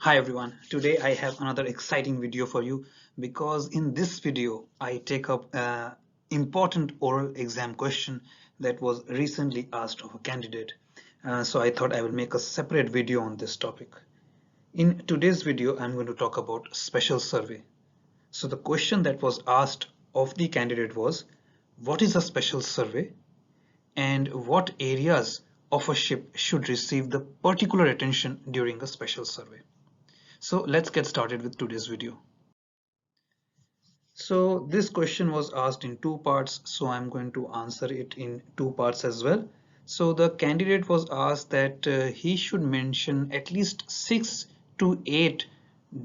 Hi everyone, today I have another exciting video for you because in this video I take up an important oral exam question that was recently asked of a candidate. So I thought I will make a separate video on this topic. In today's video I'm going to talk about special survey. So the question that was asked of the candidate was, what is a special survey and what areas of a ship should receive the particular attention during a special survey? So let's get started with today's video. So this question was asked in two parts, so I'm going to answer it in two parts as well. So the candidate was asked that he should mention at least 6 to 8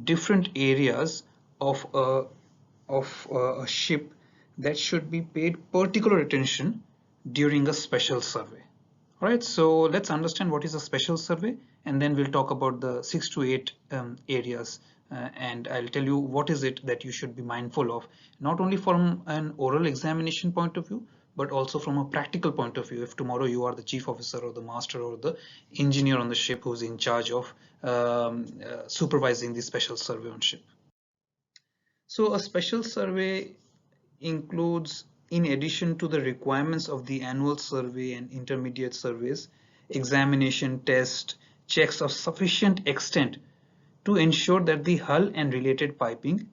different areas of a ship that should be paid particular attention during a special survey. All right, so let's understand what is a special survey, and then we'll talk about the 6 to 8 areas, and I'll tell you what is it that you should be mindful of, not only from an oral examination point of view, but also from a practical point of view. If tomorrow you are the chief officer or the master or the engineer on the ship who's in charge of supervising the special survey on ship. So a special survey includes, in addition to the requirements of the annual survey and intermediate surveys, examination, test, checks of sufficient extent to ensure that the hull and related piping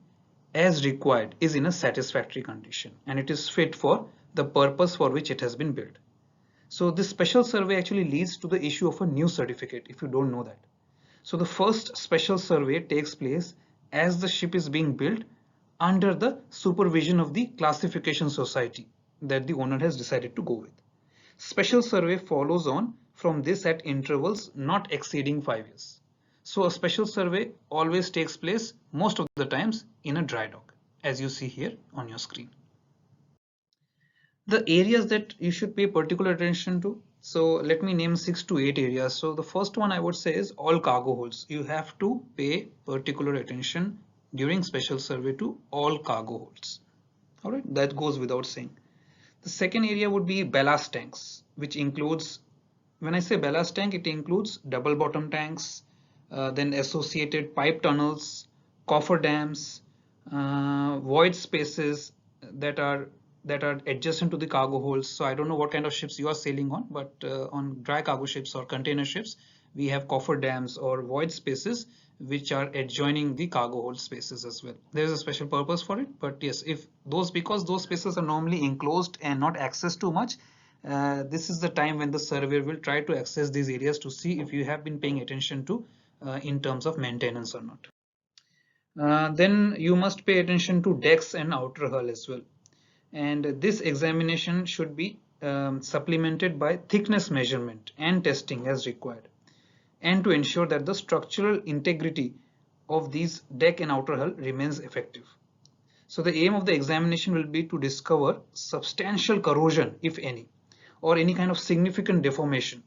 as required is in a satisfactory condition and it is fit for the purpose for which it has been built. So this special survey actually leads to the issue of a new certificate if you don't know that. So the first special survey takes place as the ship is being built under the supervision of the classification society that the owner has decided to go with. Special survey follows on from this at intervals not exceeding 5 years. So a special survey always takes place most of the times in a dry dock, as you see here on your screen. The areas that you should pay particular attention to, so let me name 6 to 8 areas. So the first one I would say is all cargo holds. You have to pay particular attention during special survey to all cargo holds. All right, that goes without saying. The second area would be ballast tanks, which includes, when I say ballast tank, it includes double bottom tanks, then associated pipe tunnels, coffer dams, void spaces that are adjacent to the cargo holds. So I don't know what kind of ships you are sailing on, but on dry cargo ships or container ships, we have coffer dams or void spaces which are adjoining the cargo hold spaces as well. There is a special purpose for it, but yes, if those, because those spaces are normally enclosed and not accessed too much, this is the time when the surveyor will try to access these areas to see if you have been paying attention to in terms of maintenance or not. Then you must pay attention to decks and outer hull as well. And this examination should be supplemented by thickness measurement and testing as required, and to ensure that the structural integrity of these deck and outer hull remains effective. So the aim of the examination will be to discover substantial corrosion, if any, or any kind of significant deformation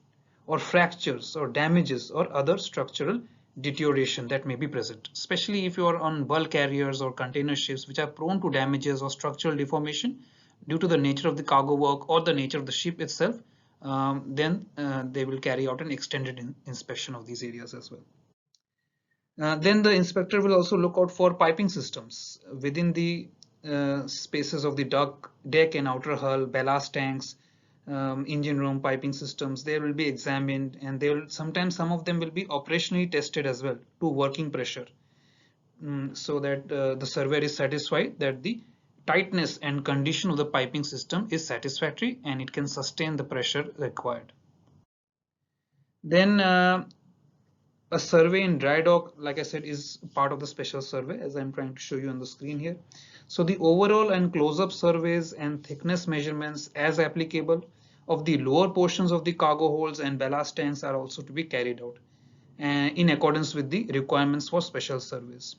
or fractures or damages or other structural deterioration that may be present, especially if you are on bulk carriers or container ships which are prone to damages or structural deformation due to the nature of the cargo work or the nature of the ship itself. Then they will carry out an extended inspection of these areas as well. Then the inspector will also look out for piping systems within the spaces of the deck and outer hull, ballast tanks, engine room piping systems. They will be examined, and they will sometimes, some of them will be operationally tested as well to working pressure, so that the surveyor is satisfied that the tightness and condition of the piping system is satisfactory and it can sustain the pressure required. Then a survey in dry dock, like I said, is part of the special survey, as I'm trying to show you on the screen here. So the overall and close-up surveys and thickness measurements as applicable of the lower portions of the cargo holds and ballast tanks are also to be carried out in accordance with the requirements for special surveys.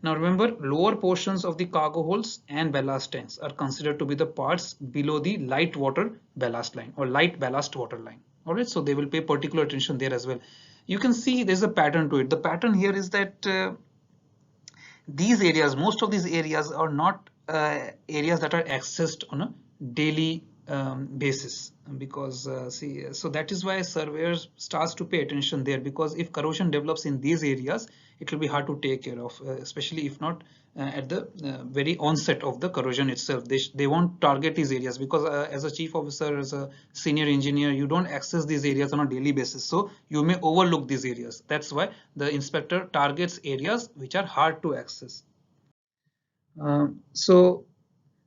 Now remember, lower portions of the cargo holds and ballast tanks are considered to be the parts below the light water ballast line or light ballast water line. All right, so they will pay particular attention there as well. You can see there's a pattern to it. The pattern here is that these areas, most of these areas are not areas that are accessed on a daily basis, because so that is why surveyors starts to pay attention there, because if corrosion develops in these areas, it will be hard to take care of, especially if not at the very onset of the corrosion itself. They won't target these areas, because as a chief officer, as a senior engineer, you don't access these areas on a daily basis, so you may overlook these areas. That's why the inspector targets areas which are hard to access. So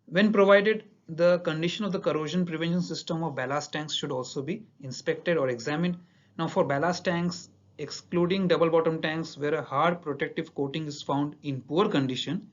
when provided, the condition of the corrosion prevention system of ballast tanks should also be inspected or examined. Now for ballast tanks, excluding double bottom tanks where a hard protective coating is found in poor condition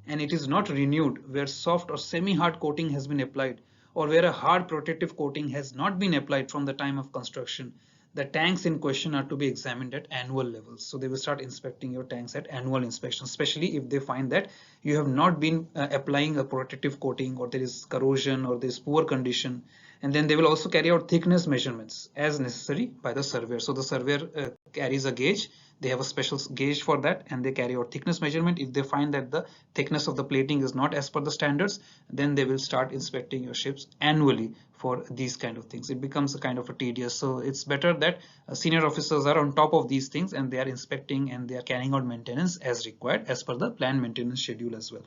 and it is not renewed, where soft or semi-hard coating has been applied, or where a hard protective coating has not been applied from the time of construction, the tanks in question are to be examined at annual levels. So they will start inspecting your tanks at annual inspection, especially if they find that you have not been applying a protective coating, or there is corrosion, or there is poor condition. And then they will also carry out thickness measurements as necessary by the surveyor. So the surveyor carries a gauge. They have a special gauge for that, and they carry out thickness measurement. If they find that the thickness of the plating is not as per the standards, then they will start inspecting your ships annually for these kind of things. It becomes a kind of a tedious. So it's better that senior officers are on top of these things, and they are inspecting and they are carrying out maintenance as required as per the planned maintenance schedule as well.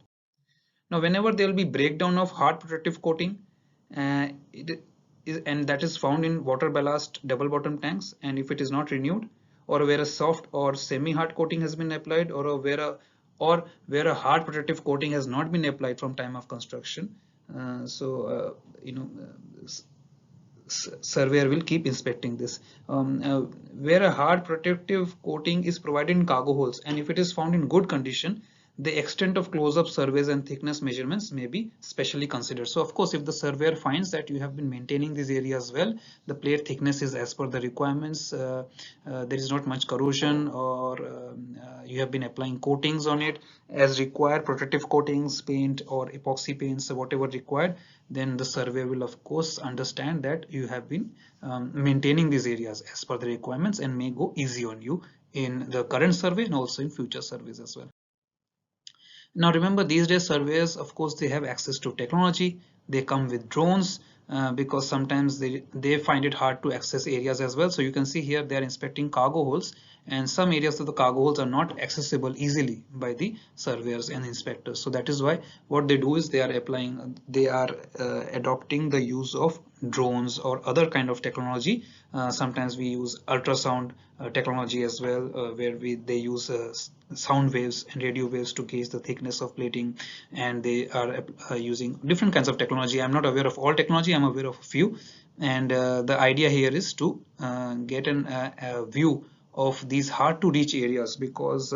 Now, whenever there will be breakdown of hard protective coating, and that is found in water ballast double bottom tanks, and if it is not renewed, or where a soft or semi-hard coating has been applied, or where a hard protective coating has not been applied from time of construction, surveyor will keep inspecting this. Where a hard protective coating is provided in cargo holds, and if it is found in good condition, the extent of close-up surveys and thickness measurements may be specially considered. So of course, if the surveyor finds that you have been maintaining these areas well, the plate thickness is as per the requirements, there is not much corrosion, or you have been applying coatings on it as required, protective coatings, paint or epoxy paints, whatever required, then the surveyor will of course understand that you have been maintaining these areas as per the requirements, and may go easy on you in the current survey and also in future surveys as well. Now remember, these days surveyors, of course, they have access to technology. They come with drones, because sometimes they find it hard to access areas as well. So you can see here they are inspecting cargo holds, and some areas of the cargo holds are not accessible easily by the surveyors and inspectors. So that is why what they do is they are adopting the use of drones or other kind of technology. Sometimes we use ultrasound technology as well, where they use sound waves and radio waves to gauge the thickness of plating, and they are using different kinds of technology. I'm not aware of all technology, I'm aware of a few, and the idea here is to get a view of these hard to reach areas, because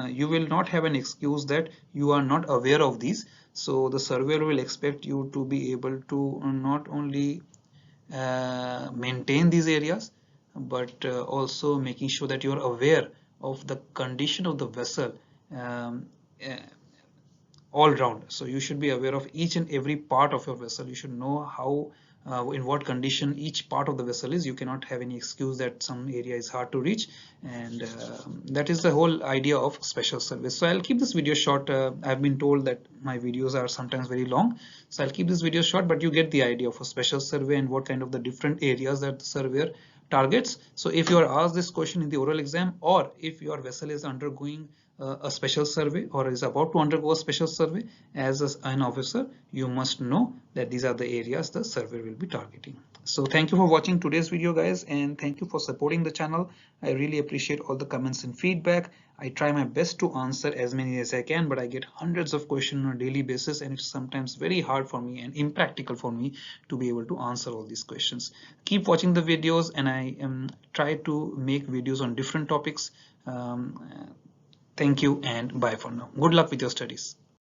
you will not have an excuse that you are not aware of these. So the surveyor will expect you to be able to not only maintain these areas, but also making sure that you are aware of the condition of the vessel all round. So you should be aware of each and every part of your vessel. You should know how in what condition each part of the vessel is. You cannot have any excuse that some area is hard to reach, and that is the whole idea of special surveys. So I'll keep this video short. I've been told that my videos are sometimes very long, so I'll keep this video short, but you get the idea of a special survey and what kind of the different areas that the surveyor targets. So if you are asked this question in the oral exam, or if your vessel is undergoing a special survey or is about to undergo a special survey, as an officer, you must know that these are the areas the surveyor will be targeting. So thank you for watching today's video, guys, and thank you for supporting the channel. I really appreciate all the comments and feedback. I try my best to answer as many as I can, but I get hundreds of questions on a daily basis, and it's sometimes very hard for me and impractical for me to be able to answer all these questions. Keep watching the videos, and I try to make videos on different topics. Thank you and bye for now. Good luck with your studies.